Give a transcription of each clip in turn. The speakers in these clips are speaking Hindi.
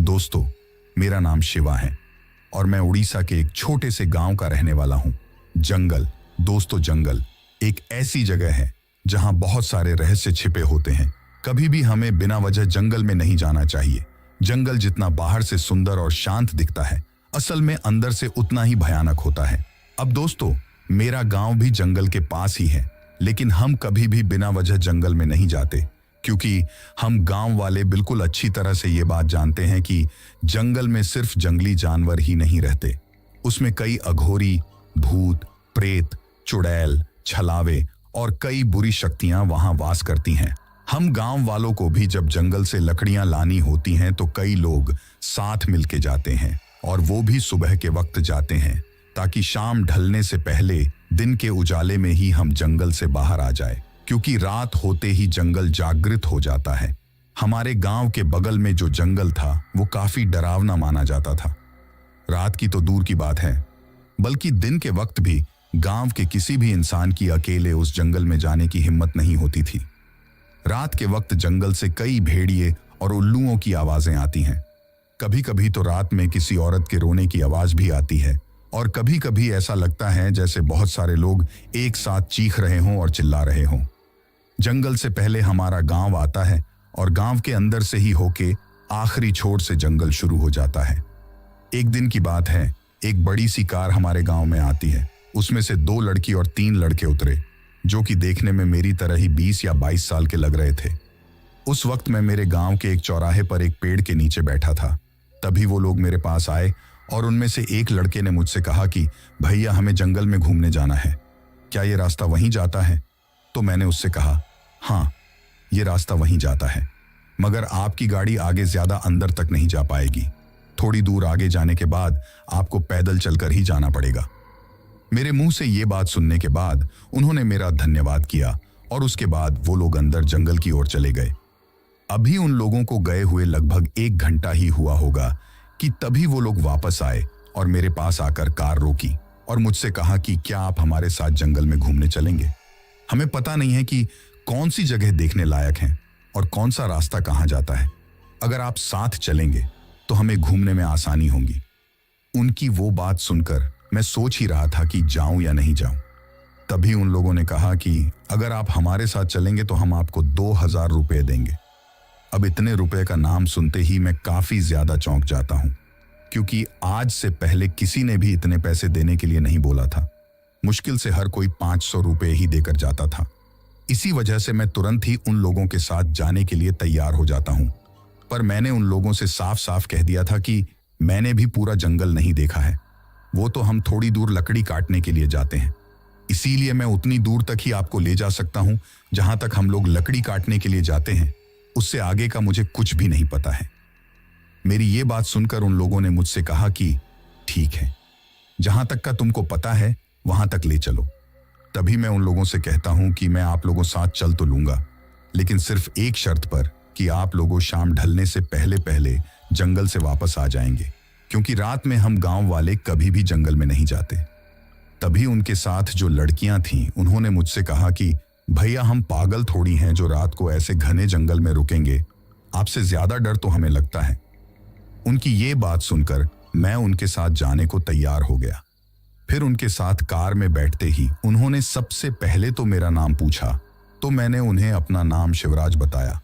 दोस्तों, मेरा नाम शिवा है और मैं उड़ीसा के एक छोटे से गांव का रहने वाला हूं। जंगल, दोस्तों, जंगल एक ऐसी जगह है जहां बहुत सारे रहस्य छिपे होते हैं। कभी भी हमें बिना वजह जंगल में नहीं जाना चाहिए। जंगल जितना बाहर से सुंदर और शांत दिखता है, असल में अंदर से उतना ही भयानक होता है। अब दोस्तों, मेरा गांव भी जंगल के पास ही है, लेकिन हम कभी भी बिना वजह जंगल में नहीं जाते, क्योंकि हम गांव वाले बिल्कुल अच्छी तरह से ये बात जानते हैं कि जंगल में सिर्फ जंगली जानवर ही नहीं रहते। उसमें कई अघोरी, भूत, प्रेत, चुड़ैल, छलावे और कई बुरी शक्तियां वहां वास करती हैं। हम गांव वालों को भी जब जंगल से लकड़ियां लानी होती हैं तो कई लोग साथ मिलके जाते हैं, और वो भी सुबह के वक्त जाते हैं, ताकि शाम ढलने से पहले दिन के उजाले में ही हम जंगल से बाहर आ जाए, क्योंकि रात होते ही जंगल जागृत हो जाता है। हमारे गांव के बगल में जो जंगल था वो काफी डरावना माना जाता था। रात की तो दूर की बात है, बल्कि दिन के वक्त भी गांव के किसी भी इंसान की अकेले उस जंगल में जाने की हिम्मत नहीं होती थी। रात के वक्त जंगल से कई भेड़िए और उल्लुओं की आवाजें आती हैं। कभी कभी तो रात में किसी औरत के रोने की आवाज भी आती है, और कभी कभी ऐसा लगता है जैसे बहुत सारे लोग एक साथ चीख रहे हों और चिल्ला रहे हों। जंगल से पहले हमारा गांव आता है, और गांव के अंदर से ही होके आखिरी छोर से जंगल शुरू हो जाता है। एक दिन की बात है, एक बड़ी सी कार हमारे गांव में आती है। उसमें से 2 लड़की और 3 लड़के उतरे, जो कि देखने में मेरी तरह ही 20 या 22 साल के लग रहे थे। उस वक्त मैं मेरे गांव के एक चौराहे पर एक पेड़ के नीचे बैठा था। तभी वो लोग मेरे पास आए, और उनमें से एक लड़के ने मुझसे कहा कि भैया, हमें जंगल में घूमने जाना है, क्या ये रास्ता वहीं जाता है? तो मैंने उससे कहा, हाँ, ये रास्ता वहीं जाता है, मगर आपकी गाड़ी आगे ज्यादा अंदर तक नहीं जा पाएगी। थोड़ी दूर आगे जाने के बाद आपको पैदल चलकर ही जाना पड़ेगा। मेरे मुंह से ये बात सुनने के बाद उन्होंने मेरा धन्यवाद किया, और उसके बाद वो लोग अंदर जंगल की ओर चले गए। अभी उन लोगों को गए हुए लगभग 1 घंटा ही हुआ होगा कि तभी वो लोग वापस आए और मेरे पास आकर कार रोकी और मुझसे कहा कि क्या आप हमारे साथ जंगल में घूमने चलेंगे? हमें पता नहीं है कि कौन सी जगह देखने लायक है और कौन सा रास्ता कहाँ जाता है। अगर आप साथ चलेंगे तो हमें घूमने में आसानी होगी। उनकी वो बात सुनकर मैं सोच ही रहा था कि जाऊं या नहीं जाऊं। तभी उन लोगों ने कहा कि अगर आप हमारे साथ चलेंगे तो हम आपको 2000 रुपये देंगे। अब इतने रुपए का नाम सुनते ही मैं काफी ज्यादा चौंक जाता हूं, क्योंकि आज से पहले किसी ने भी इतने पैसे देने के लिए नहीं बोला था। मुश्किल से हर कोई 500 रुपये ही देकर जाता था। इसी वजह से मैं तुरंत ही उन लोगों के साथ जाने के लिए तैयार हो जाता हूं। पर मैंने उन लोगों से साफ साफ कह दिया था कि मैंने भी पूरा जंगल नहीं देखा है, वो तो हम थोड़ी दूर लकड़ी काटने के लिए जाते हैं, इसीलिए मैं उतनी दूर तक ही आपको ले जा सकता हूं जहां तक हम लोग लकड़ी काटने के लिए जाते हैं। उससे आगे का मुझे कुछ भी नहीं पता है। मेरी ये बात सुनकर उन लोगों ने मुझसे कहा कि ठीक है, जहां तक का तुमको पता है वहां तक ले चलो। तभी मैं उन लोगों से कहता हूं कि मैं आप लोगों साथ चल तो लूंगा, लेकिन सिर्फ एक शर्त पर कि आप लोगों शाम ढलने से पहले पहले जंगल से वापस आ जाएंगे, क्योंकि रात में हम गांव वाले कभी भी जंगल में नहीं जाते। तभी उनके साथ जो लड़कियां थीं उन्होंने मुझसे कहा कि भैया, हम पागल थोड़ी हैं जो रात को ऐसे घने जंगल में रुकेंगे, आपसे ज्यादा डर तो हमें लगता है। उनकी ये बात सुनकर मैं उनके साथ जाने को तैयार हो गया। फिर उनके साथ कार में बैठते ही उन्होंने सबसे पहले तो मेरा नाम पूछा, तो मैंने उन्हें अपना नाम शिवराज बताया।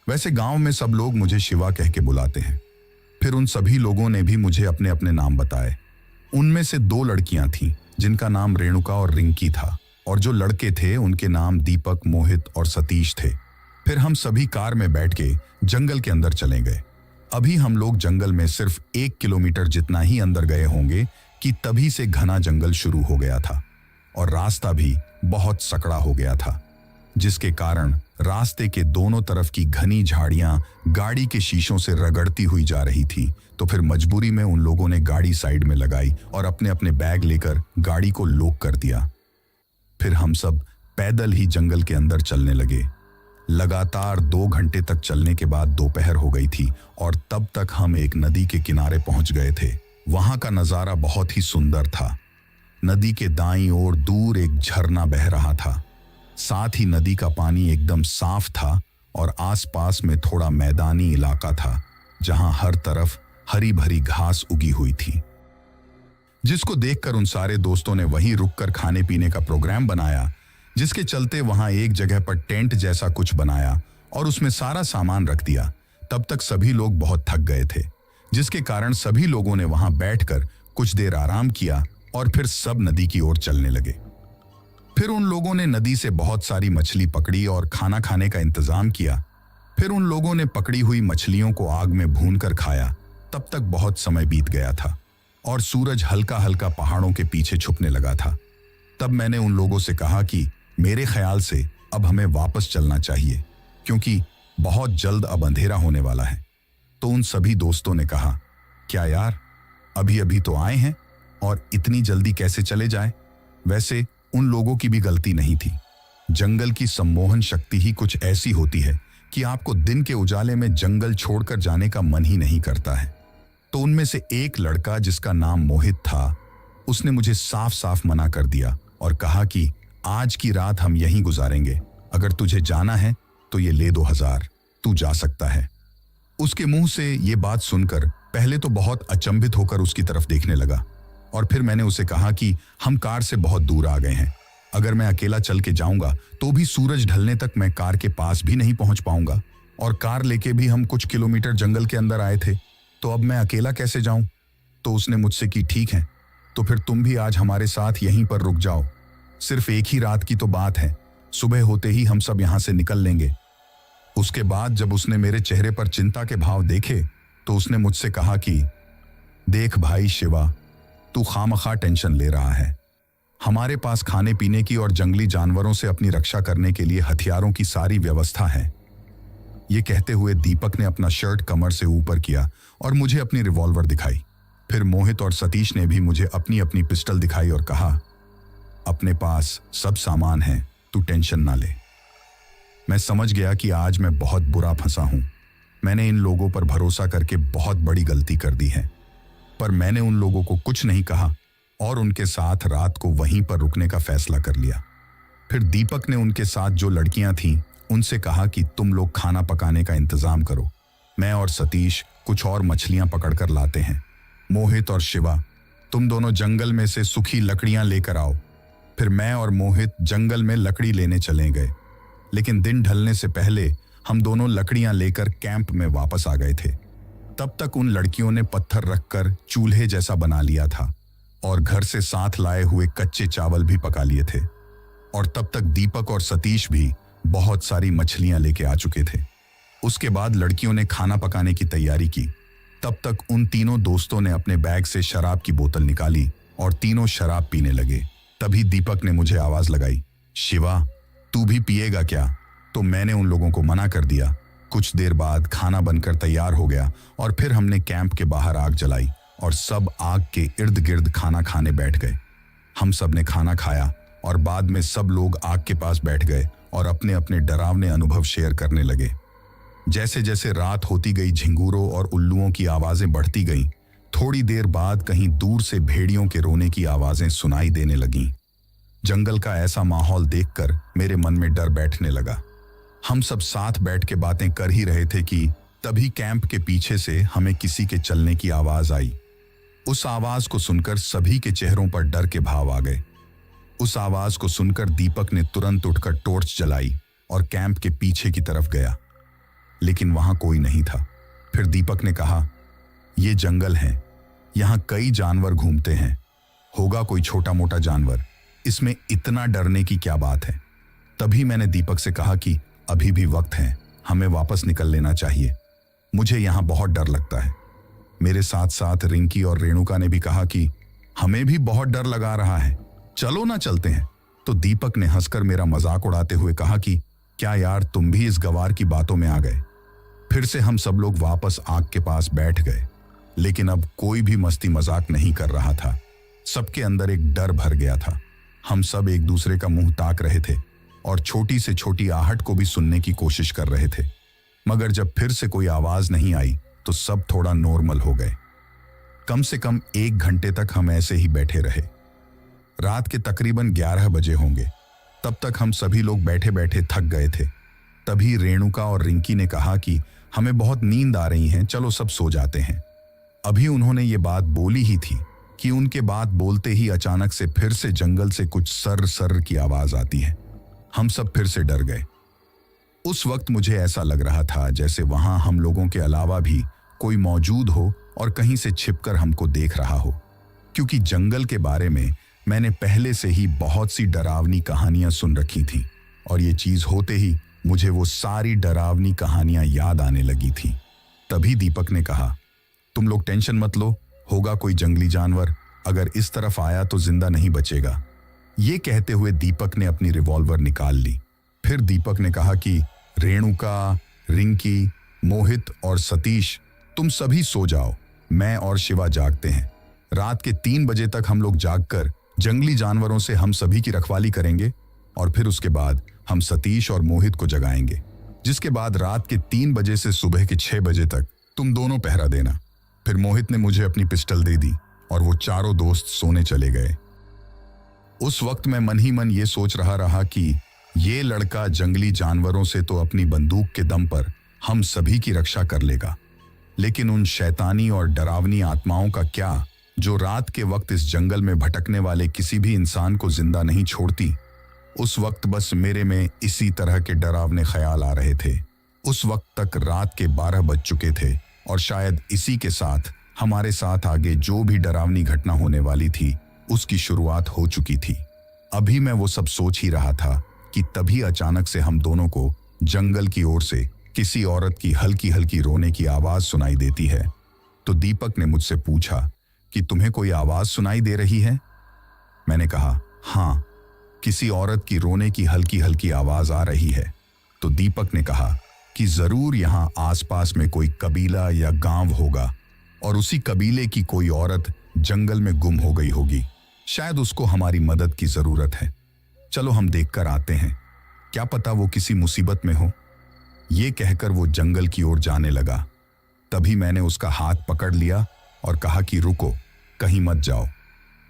वैसे गांव में सब लोग मुझे शिवा कह के बुलाते हैं। फिर उन सभी लोगों ने भी मुझे अपने अपने नाम बताए। उनमें से 2 लड़कियां थीं जिनका नाम रेणुका और रिंकी था, और जो लड़के थे उनके नाम दीपक, मोहित और सतीश थे। फिर हम सभी कार में बैठ के जंगल के अंदर चले गए। अभी हम लोग जंगल में सिर्फ 1 किलोमीटर जितना ही अंदर गए होंगे कि तभी से घना जंगल शुरू हो गया था, और रास्ता भी बहुत सकड़ा हो गया था, जिसके कारण रास्ते के दोनों तरफ की घनी झाड़ियां गाड़ी के शीशों से रगड़ती हुई जा रही थी। तो फिर मजबूरी में उन लोगों ने गाड़ी साइड में लगाई और अपने अपने बैग लेकर गाड़ी को लॉक कर दिया। फिर हम सब पैदल ही जंगल के अंदर चलने लगे। लगातार 2 घंटे तक चलने के बाद दोपहर हो गई थी, और तब तक हम एक नदी के किनारे पहुंच गए थे। वहां का नजारा बहुत ही सुंदर था। नदी के दाईं ओर दूर एक झरना बह रहा था। साथ ही नदी का पानी एकदम साफ था, और आसपास में थोड़ा मैदानी इलाका था, जहां हर तरफ हरी भरी घास उगी हुई थी, जिसको देखकर उन सारे दोस्तों ने वहीं रुककर खाने पीने का प्रोग्राम बनाया, जिसके चलते वहां एक जगह पर टेंट जैसा कुछ बनाया और उसमें सारा सामान रख दिया। तब तक सभी लोग बहुत थक गए थे, जिसके कारण सभी लोगों ने वहां बैठकर कुछ देर आराम किया और फिर सब नदी की ओर चलने लगे। फिर उन लोगों ने नदी से बहुत सारी मछली पकड़ी और खाना खाने का इंतजाम किया। फिर उन लोगों ने पकड़ी हुई मछलियों को आग में भूनकर खाया। तब तक बहुत समय बीत गया था और सूरज हल्का हल्का पहाड़ों के पीछे छुपने लगा था। तब मैंने उन लोगों से कहा कि मेरे ख्याल से अब हमें वापस चलना चाहिए, क्योंकि बहुत जल्द अब अंधेरा होने वाला है। तो उन सभी दोस्तों ने कहा, क्या यार, अभी अभी तो आए हैं और इतनी जल्दी कैसे चले जाएं? वैसे उन लोगों की भी गलती नहीं थी। जंगल की सम्मोहन शक्ति ही कुछ ऐसी होती है कि आपको दिन के उजाले में जंगल छोड़कर जाने का मन ही नहीं करता है। तो उनमें से एक लड़का, जिसका नाम मोहित था, उसने मुझे साफ साफ मना कर दिया और कहा कि आज की रात हम यहीं गुजारेंगे। अगर तुझे जाना है तो ये ले 2000, तू जा सकता है। उसके मुंह से ये बात सुनकर पहले तो बहुत अचंभित होकर उसकी तरफ देखने लगा और फिर मैंने उसे कहा कि हम कार से बहुत दूर आ गए हैं। अगर मैं अकेला चल के जाऊंगा तो भी सूरज ढलने तक मैं कार के पास भी नहीं पहुंच पाऊंगा, और कार लेके भी हम कुछ किलोमीटर जंगल के अंदर आए थे, तो अब मैं अकेला कैसे जाऊं? तो उसने मुझसे कि ठीक है, तो फिर तुम भी आज हमारे साथ यहीं पर रुक जाओ। सिर्फ एक ही रात की तो बात है, सुबह होते ही हम सब यहां से निकल लेंगे। उसके बाद जब उसने मेरे चेहरे पर चिंता के भाव देखे तो उसने मुझसे कहा कि देख भाई शिवा, तू खामखा टेंशन ले रहा है। हमारे पास खाने पीने की और जंगली जानवरों से अपनी रक्षा करने के लिए हथियारों की सारी व्यवस्था है। ये कहते हुए दीपक ने अपना शर्ट कमर से ऊपर किया और मुझे अपनी रिवॉल्वर दिखाई। फिर मोहित और सतीश ने भी मुझे अपनी अपनी पिस्टल दिखाई और कहा, अपने पास सब सामान है, तू टेंशन ना ले। मैं समझ गया कि आज मैं बहुत बुरा फंसा हूं। मैंने इन लोगों पर भरोसा करके बहुत बड़ी गलती कर दी है। पर मैंने उन लोगों को कुछ नहीं कहा और उनके साथ रात को वहीं पर रुकने का फैसला कर लिया। फिर दीपक ने उनके साथ जो लड़कियां थीं उनसे कहा कि तुम लोग खाना पकाने का इंतजाम करो, मैं और सतीश कुछ और मछलियां पकड़कर लाते हैं। मोहित और शिवा, तुम दोनों जंगल में से सूखी लकड़ियां लेकर आओ। फिर मैं और मोहित जंगल में लकड़ी लेने चले गए, लेकिन दिन ढलने से पहले हम दोनों लकड़ियां लेकर कैंप में वापस आ गए थे। तब तक उन लड़कियों ने पत्थर रखकर चूल्हे जैसा बना लिया था और घर से साथ लाए हुए कच्चे चावल भी पका लिए थे, और तब तक दीपक और सतीश भी बहुत सारी मछलियां लेके आ चुके थे। उसके बाद लड़कियों ने खाना पकाने की तैयारी की। तब तक उन तीनों दोस्तों ने अपने बैग से शराब की बोतल निकाली और तीनों शराब पीने लगे। तभी दीपक ने मुझे आवाज लगाई, शिवा, तू भी पिएगा क्या? तो मैंने उन लोगों को मना कर दिया। कुछ देर बाद खाना बनकर तैयार हो गया और फिर हमने कैंप के बाहर आग जलाई और सब आग के इर्द गिर्द खाना खाने बैठ गए। हम सब ने खाना खाया और बाद में सब लोग आग के पास बैठ गए और अपने अपने डरावने अनुभव शेयर करने लगे। जैसे जैसे रात होती गई, झिंगूरों और उल्लुओं की आवाजें बढ़ती गईं। थोड़ी देर बाद कहीं दूर से भेड़ियों के रोने की आवाजें सुनाई देने लगीं। जंगल का ऐसा माहौल देखकर मेरे मन में डर बैठने लगा। हम सब साथ बैठ के बातें कर ही रहे थे कि तभी कैंप के पीछे से हमें किसी के चलने की आवाज आई। उस आवाज को सुनकर सभी के चेहरों पर डर के भाव आ गए। उस आवाज को सुनकर दीपक ने तुरंत उठकर टॉर्च जलाई और कैंप के पीछे की तरफ गया, लेकिन वहां कोई नहीं था। फिर दीपक ने कहा, ये जंगल है, यहाँ कई जानवर घूमते हैं, होगा कोई छोटा मोटा जानवर, इसमें इतना डरने की क्या बात है? तभी मैंने दीपक से कहा कि अभी भी वक्त है, हमें वापस निकल लेना चाहिए, मुझे यहाँ बहुत डर लगता है। मेरे साथ साथ रिंकी और रेणुका ने भी कहा कि हमें भी बहुत डर लगा रहा है, चलो ना चलते हैं। तो दीपक ने हंसकर मेरा मजाक उड़ाते हुए कहा कि क्या यार, तुम भी इस गवार की बातों में आ गए। फिर से हम सब लोग वापस आग के पास बैठ गए, लेकिन अब कोई भी मस्ती मजाक नहीं कर रहा था। सबके अंदर एक डर भर गया था। हम सब एक दूसरे का मुंह ताक रहे थे और छोटी से छोटी आहट को भी सुनने की कोशिश कर रहे थे, मगर जब फिर से कोई आवाज नहीं आई तो सब थोड़ा नॉर्मल हो गए। कम से कम 1 घंटे तक हम ऐसे ही बैठे रहे। रात के तकरीबन 11 बजे होंगे। तब तक हम सभी लोग बैठे बैठे थक गए थे। तभी रेणुका और रिंकी ने कहा कि हमें बहुत नींद आ रही है, चलो सब सो जाते हैं। अभी उन्होंने ये बात बोली ही थी कि उनके बात बोलते ही अचानक से फिर से जंगल से कुछ सर्र सर्र की आवाज आती है। हम सब फिर से डर गए। उस वक्त मुझे ऐसा लग रहा था जैसे वहां हम लोगों के अलावा भी कोई मौजूद हो और कहीं से छिपकर हमको देख रहा हो, क्योंकि जंगल के बारे में मैंने पहले से ही बहुत सी डरावनी कहानियां सुन रखी थी और ये चीज होते ही मुझे वो सारी डरावनी कहानियां याद आने लगी थी। तभी दीपक ने कहा, तुम लोग टेंशन मत लो, होगा कोई जंगली जानवर, अगर इस तरफ आया तो जिंदा नहीं बचेगा। ये कहते हुए दीपक ने अपनी रिवॉल्वर निकाल ली। फिर दीपक ने कहा कि रेणुका, रिंकी, मोहित और सतीश, तुम सभी सो जाओ, मैं और शिवा जागते हैं। रात के 3 बजे तक हम लोग जागकर जंगली जानवरों से हम सभी की रखवाली करेंगे और फिर उसके बाद हम सतीश और मोहित को जगाएंगे, जिसके बाद रात के 3 बजे से सुबह के 6 बजे तक तुम दोनों पहरा देना। फिर मोहित ने मुझे अपनी पिस्टल दे दी और वो चारों दोस्त सोने चले गए। उस वक्त मैं मन ही मन ये सोच रहा कि ये लड़का जंगली जानवरों से तो अपनी बंदूक के दम पर हम सभी की रक्षा कर लेगा, लेकिन उन शैतानी और डरावनी आत्माओं का क्या, जो रात के वक्त इस जंगल में भटकने वाले किसी भी इंसान को जिंदा नहीं छोड़ती। उस वक्त बस मेरे में इसी तरह के डरावने ख्याल आ रहे थे। उस वक्त तक रात के 12 बज चुके थे और शायद इसी के साथ हमारे साथ आगे जो भी डरावनी घटना होने वाली थी उसकी शुरुआत हो चुकी थी। अभी मैं वो सब सोच ही रहा था कि तभी अचानक से हम दोनों को जंगल की ओर से किसी औरत की हल्की हल्की रोने की आवाज सुनाई देती है। तो दीपक ने मुझसे पूछा कि तुम्हें कोई आवाज सुनाई दे रही है? मैंने कहा, हाँ, किसी औरत की रोने की हल्की हल्की आवाज आ रही है। तो दीपक ने कहा कि जरूर यहां आसपास में कोई कबीला या गांव होगा और उसी कबीले की कोई औरत जंगल में गुम हो गई होगी, शायद उसको हमारी मदद की जरूरत है। चलो हम देखकर आते हैं, क्या पता वो किसी मुसीबत में हो। ये कहकर वो जंगल की ओर जाने लगा। तभी मैंने उसका हाथ पकड़ लिया और कहा कि रुको, कहीं मत जाओ,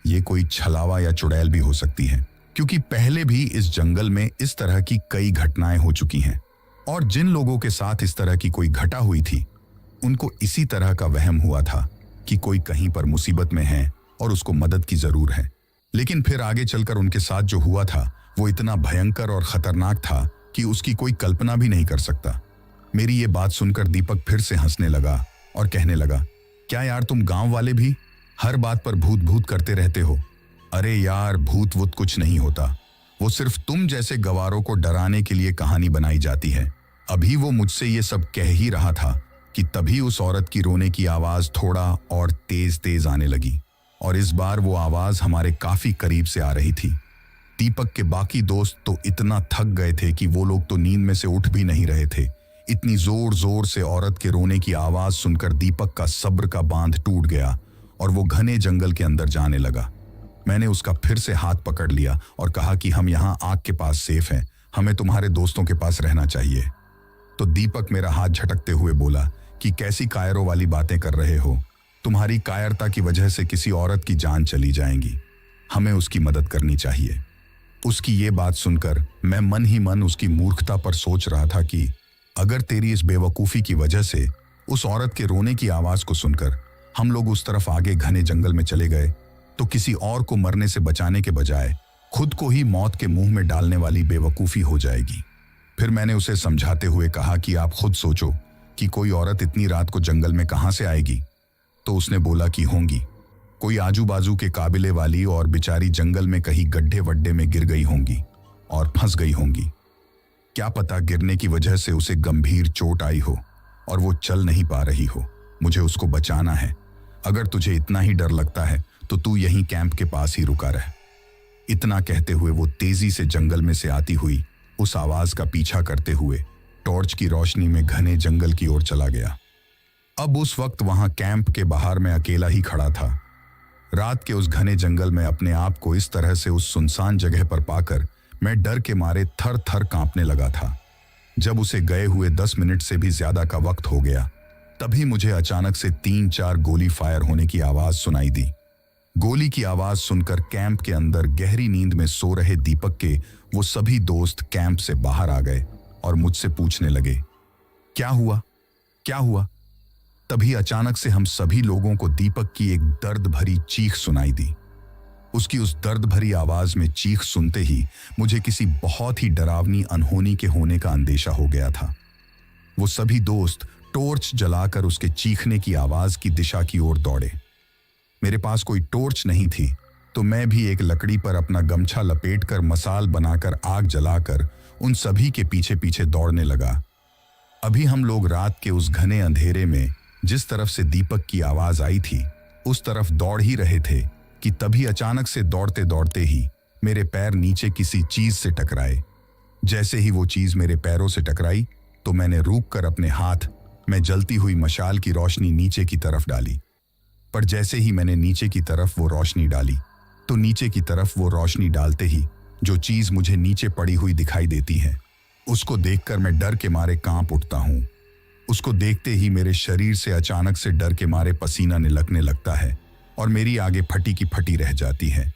ये कोई छलावा या चुड़ैल भी हो सकती है, क्योंकि पहले भी इस जंगल में इस तरह की कई घटनाएं हो चुकी हैं और जिन लोगों के साथ इस तरह की कोई घटा हुई थी उनको इसी तरह का वहम हुआ था कि कोई कहीं पर मुसीबत में है और उसको मदद की जरूर है। लेकिन फिर आगे चलकर उनके साथ जो हुआ था वो इतना भयंकर और खतरनाक था कि उसकी कोई कल्पना भी नहीं कर सकता। मेरी ये बात सुनकर दीपक फिर से हंसने लगा और कहने लगा, क्या यार तुम गांव वाले भी हर बात पर भूत भूत करते रहते हो? अरे यार, भूत वूत कुछ नहीं होता, वो सिर्फ तुम जैसे गवारों को डराने के लिए कहानी बनाई जाती है। अभी वो मुझसे ये सब कह ही रहा था कि तभी उस औरत की रोने की आवाज थोड़ा और तेज तेज आने लगी और इस बार वो आवाज हमारे काफी करीब से आ रही थी। दीपक के बाकी दोस्त तो इतना थक गए थे कि वो लोग तो नींद में से उठ भी नहीं रहे थे। इतनी जोर जोर से औरत के रोने की आवाज सुनकर दीपक का सब्र का बांध टूट गया और वो घने जंगल के अंदर जाने लगा। मैंने उसका फिर से हाथ पकड़ लिया और कहा कि हम यहाँ आग के पास सेफ हैं, हमें तुम्हारे दोस्तों के पास रहना चाहिए। तो दीपक मेरा हाथ झटकते हुए बोला कि कैसी कायरों वाली बातें कर रहे हो, तुम्हारी कायरता की वजह से किसी औरत की जान चली जाएगी, हमें उसकी मदद करनी चाहिए। उसकी ये बात सुनकर मैं मन ही मन उसकी मूर्खता पर सोच रहा था कि अगर तेरी इस बेवकूफ़ी की वजह से उस औरत के रोने की आवाज़ को सुनकर हम लोग उस तरफ आगे घने जंगल में चले गए तो किसी और को मरने से बचाने के बजाय खुद को ही मौत के मुंह में डालने वाली बेवकूफ़ी हो जाएगी। फिर मैंने उसे समझाते हुए कहा कि आप खुद सोचो कि कोई औरत इतनी रात को जंगल में कहाँ से आएगी। तो उसने बोला कि होंगी, कोई आजू बाजू के काबिले वाली और बेचारी जंगल में कहीं गड्ढे वड्ढे में गिर गई होंगी और फंस गई होंगी। क्या पता गिरने की वजह से उसे गंभीर चोट आई हो और वो चल नहीं पा रही हो। मुझे उसको बचाना है। अगर तुझे इतना ही डर लगता है तो तू यहीं कैंप के पास ही रुका रह। इतना कहते हुए वो तेजी से जंगल में से आती हुई उस आवाज का पीछा करते हुए टॉर्च की रोशनी में घने जंगल की ओर चला गया। अब उस वक्त वहां कैंप के बाहर मैं अकेला ही खड़ा था। रात के उस घने जंगल में अपने आप को इस तरह से उस सुनसान जगह पर पाकर मैं डर के मारे थर थर कांपने लगा था। जब उसे गए हुए 10 मिनट से भी ज्यादा का वक्त हो गया तभी मुझे अचानक से 3-4 गोली फायर होने की आवाज सुनाई दी। गोली की आवाज सुनकर कैंप के अंदर गहरी नींद में सो रहे दीपक के वो सभी दोस्त कैंप से बाहर आ गए और मुझसे पूछने लगे, क्या हुआ क्या हुआ? तभी अचानक से हम सभी लोगों को दीपक की एक दर्द भरी चीख सुनाई दी। उसकी उस दर्द भरी आवाज में चीख सुनते ही मुझे किसी बहुत ही डरावनी अनहोनी के होने का अंदेशा हो गया था। वो सभी दोस्त टॉर्च जलाकर उसके चीखने की आवाज की दिशा की ओर दौड़े। मेरे पास कोई टॉर्च नहीं थी, तो मैं भी एक लकड़ी पर अपना गमछा लपेटकर मसाल बनाकर आग जलाकर उन सभी के पीछे पीछे दौड़ने लगा। अभी हम लोग रात के उस घने अंधेरे में जिस तरफ से दीपक की आवाज आई थी उस तरफ दौड़ ही रहे थे कि तभी अचानक से दौड़ते दौड़ते ही मेरे पैर नीचे किसी चीज से टकराए। जैसे ही वो चीज मेरे पैरों से टकराई तो मैंने रुक कर अपने हाथ में जलती हुई मशाल की रोशनी नीचे की तरफ डाली। पर जैसे ही मैंने नीचे की तरफ वो रोशनी डाली तो नीचे की तरफ वो रोशनी डालते ही जो चीज मुझे नीचे पड़ी हुई दिखाई देती है उसको देखकर मैं डर के मारे कांप उठता हूँ। उसको देखते ही मेरे शरीर से अचानक से डर के मारे पसीना निलकने लगता है और मेरी आगे फटी की फटी रह जाती है।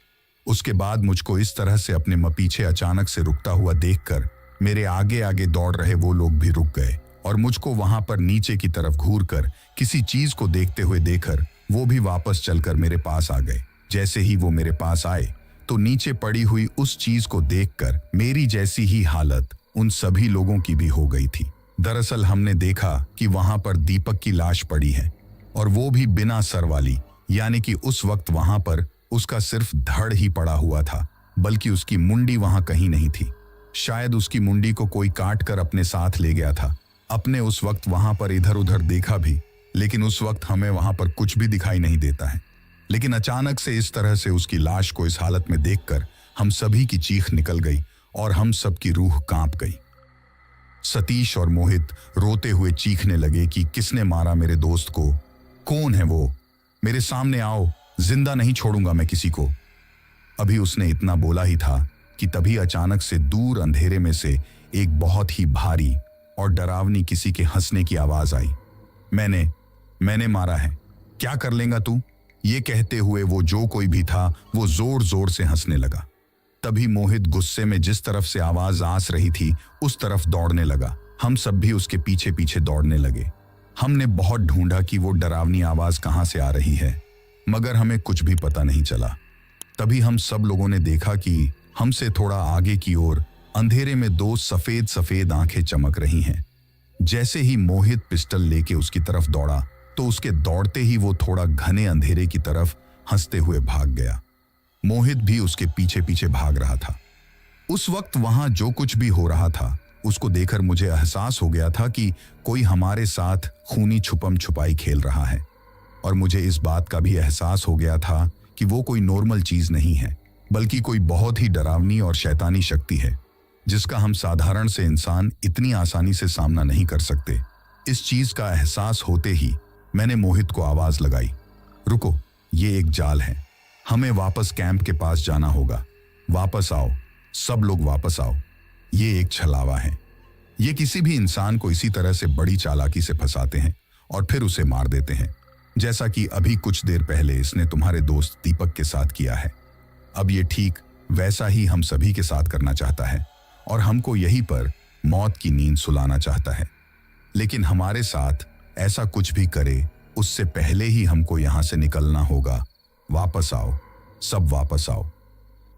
उसके बाद मुझको इस तरह से अपने पीछे अचानक से रुकता हुआ देखकर मेरे आगे आगे दौड़ रहे वो लोग भी रुक गए और मुझको वहां पर नीचे की तरफ घूर कर किसी चीज को देखते हुए देखकर वो भी वापस चलकर मेरे पास आ गए। जैसे ही वो मेरे पास आए तो नीचे पड़ी हुई उस चीज को देखकर मेरी जैसी ही हालत उन सभी लोगों की भी हो गई थी। दरअसल हमने देखा कि वहां पर दीपक की लाश पड़ी है और वो भी बिना सर वाली, यानी कि उस वक्त वहां पर उसका सिर्फ धड़ ही पड़ा हुआ था, बल्कि उसकी मुंडी वहां कहीं नहीं थी। शायद उसकी मुंडी को कोई काट कर अपने साथ ले गया था। अपने उस वक्त वहां पर इधर उधर देखा भी, लेकिन उस वक्त हमें वहां पर कुछ भी दिखाई नहीं देता है। लेकिन अचानक से इस तरह से उसकी लाश को इस हालत में देखकर हम सभी की चीख निकल गई और हम सबकी रूह कांप गई। सतीश और मोहित रोते हुए चीखने लगे कि किसने मारा मेरे दोस्त को, कौन है वो, मेरे सामने आओ, जिंदा नहीं छोड़ूंगा मैं किसी को। अभी उसने इतना बोला ही था कि तभी अचानक से दूर अंधेरे में से एक बहुत ही भारी और डरावनी किसी के हंसने की आवाज आई। मैंने मारा है, क्या कर लेगा तू? ये कहते हुए वो जो कोई भी था वो जोर जोर से हंसने लगा। तभी मोहित गुस्से में जिस तरफ से आवाज आस रही थी उस तरफ दौड़ने लगा। हम सब भी उसके पीछे पीछे दौड़ने लगे। हमने बहुत ढूंढा कि वो डरावनी आवाज कहां से आ रही है, मगर हमें कुछ भी पता नहीं चला। तभी हम सब लोगों ने देखा कि हमसे थोड़ा आगे की ओर अंधेरे में दो सफेद सफेद आंखें चमक रही हैं। जैसे ही मोहित पिस्टल लेके उसकी तरफ दौड़ा तो उसके दौड़ते ही वो थोड़ा घने अंधेरे की तरफ हंसते हुए भाग गया। मोहित भी उसके पीछे पीछे भाग रहा था। उस वक्त वहां जो कुछ भी हो रहा था उसको देखकर मुझे एहसास हो गया था कि कोई हमारे साथ खूनी छुपम छुपाई खेल रहा है, और मुझे इस बात का भी एहसास हो गया था कि वो कोई नॉर्मल चीज नहीं है, बल्कि कोई बहुत ही डरावनी और शैतानी शक्ति है जिसका हम साधारण से इंसान इतनी आसानी से सामना नहीं कर सकते। इस चीज का एहसास होते ही मैंने मोहित को आवाज लगाई, रुको, ये एक जाल है, हमें वापस कैंप के पास जाना होगा, वापस आओ, सब लोग वापस आओ, ये एक छलावा है। ये किसी भी इंसान को इसी तरह से बड़ी चालाकी से फंसाते हैं और फिर उसे मार देते हैं, जैसा कि अभी कुछ देर पहले इसने तुम्हारे दोस्त दीपक के साथ किया है। अब ये ठीक वैसा ही हम सभी के साथ करना चाहता है और हमको यहीं पर मौत की नींद सुलाना चाहता है। लेकिन हमारे साथ ऐसा कुछ भी करे उससे पहले ही हमको यहां से निकलना होगा। वापस आओ, सब वापस आओ।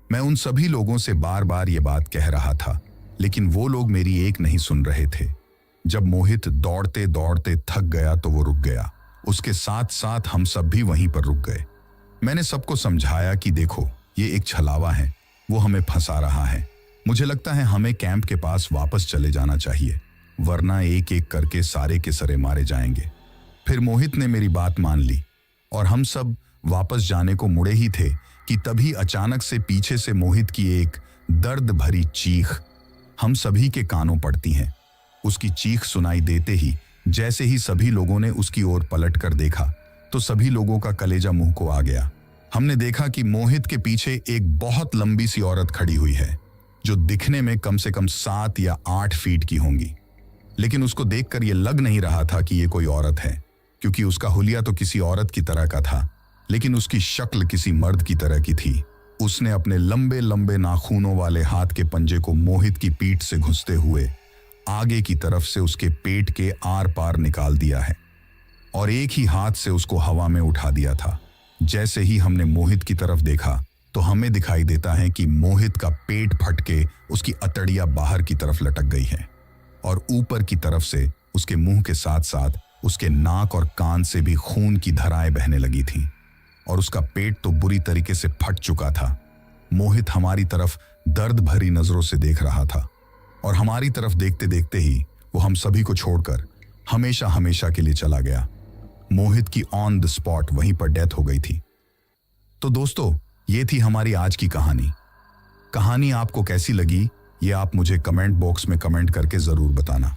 मैं उन सभी लोगों से बार बार ये बात कह रहा था, लेकिन वो लोग मेरी एक नहीं सुन रहे थे। जब मोहित दौड़ते दौड़ते थक गया तो वो रुक गया। उसके साथ साथ हम सब भी वहीं पर रुक गए। मैंने सबको समझाया कि देखो, ये एक छलावा है, वो हमें फंसा रहा है। मुझे लगता है हमें कैंप के पास वापस चले जाना चाहिए, वरना एक एक करके सारे के सारे मारे जाएंगे। फिर मोहित ने मेरी बात मान ली और हम सब वापस जाने को मुड़े ही थे कि तभी अचानक से पीछे से मोहित की एक दर्द भरी चीख हम सभी के कानों पड़ती है। उसकी चीख सुनाई देते ही जैसे ही सभी लोगों ने उसकी ओर पलट कर देखा तो सभी लोगों का कलेजा मुंह को आ गया। हमने देखा कि मोहित के पीछे एक बहुत लंबी सी औरत खड़ी हुई है, जो दिखने में कम से कम 7 या 8 फीट की होंगी। लेकिन उसको देखकर यह लग नहीं रहा था कि यह कोई औरत है, क्योंकि उसका हुलिया तो किसी औरत की तरह का था, लेकिन उसकी शक्ल किसी मर्द की तरह की थी। उसने अपने लंबे लंबे नाखूनों वाले हाथ के पंजे को मोहित की पीठ से घुसते हुए आगे की तरफ से उसके पेट के आर पार निकाल दिया है और एक ही हाथ से उसको हवा में उठा दिया था। जैसे ही हमने मोहित की तरफ देखा तो हमें दिखाई देता है कि मोहित का पेट फट के उसकी अतड़ियां बाहर की तरफ लटक गई हैं और ऊपर की तरफ से उसके मुंह के साथ साथ उसके नाक और कान से भी खून की धाराएं बहने लगी थीं और उसका पेट तो बुरी तरीके से फट चुका था। मोहित हमारी तरफ दर्द भरी नजरों से देख रहा था और हमारी तरफ देखते देखते ही वो हम सभी को छोड़कर हमेशा हमेशा के लिए चला गया। मोहित की ऑन द स्पॉट वहीं पर डेथ हो गई थी। तो दोस्तों, ये थी हमारी आज की कहानी। कहानी आपको कैसी लगी ये आप मुझे कमेंट बॉक्स में कमेंट करके जरूर बताना।